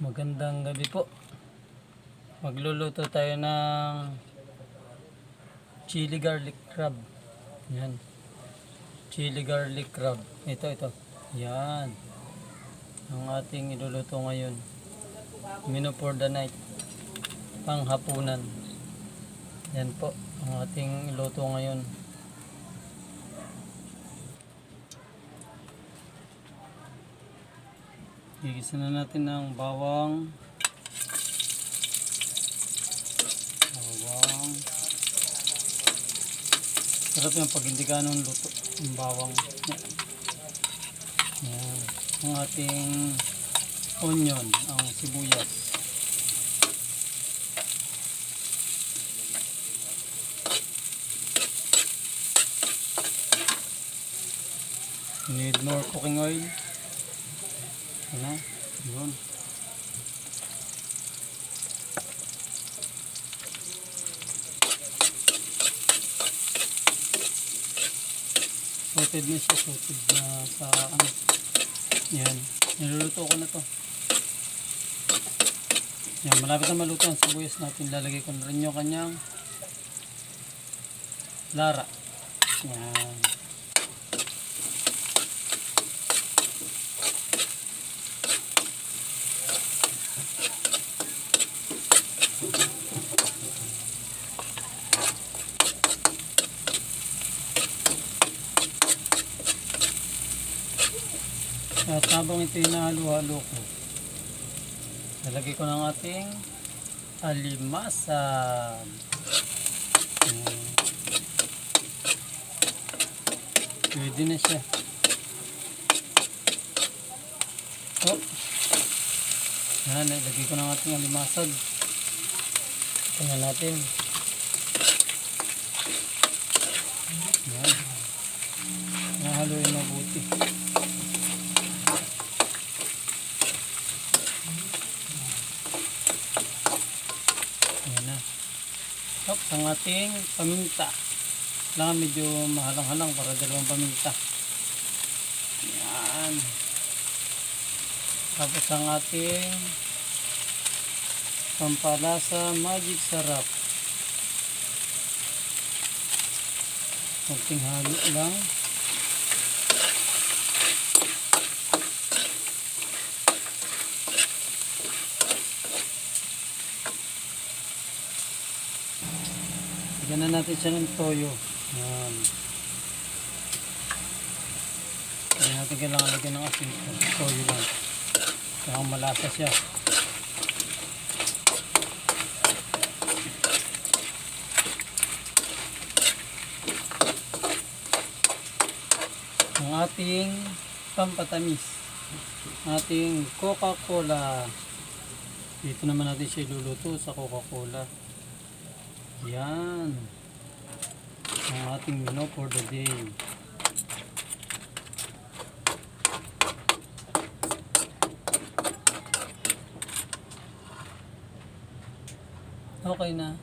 Magandang gabi po. Magluluto tayo ng chili garlic crab. Yan. Chili garlic crab. Ito. Yan. Ang ating iluluto ngayon. Menu for the night. Panghapunan. Yan po. Ang ating iluto ngayon. Gigisa na natin ng bawang. Sarap yung pag hindi ganun luto yung bawang. Yan. Ang ating onion, ang sibuyas. Need more cooking oil. Yan. Yun. Sauteed na siya. Sauteed na sa ano. Yan. Niluluto ko na to. Yan. Malapit na maluto ang sibuyas natin. Lalagay ko na rin yung kanyang lara. Yan. At habang ito hinahalo-halo ko, nalagay ko ng ating alimasan. Pwede na siya. Oh. Yan, nalagay ko ng ating alimasan. Tingnan natin. Yan. Nahalo yung mabuti. Tapos ang ating paminta. Kailangan medyo mahalang-halang para dalawang paminta. Yan. Tapos ang ating pampalasa magic sarap. Kunting halo lang. Lagyan na natin siya ng toyo. Yan. Hindi natin kailangan lagyan ng asin. Toyo lang. Kaya malasa siya. Ang ating pampatamis. Ating Coca-Cola. Dito naman natin siya iluluto sa Coca-Cola. Yan. Ang ating menu for the day. Okay na.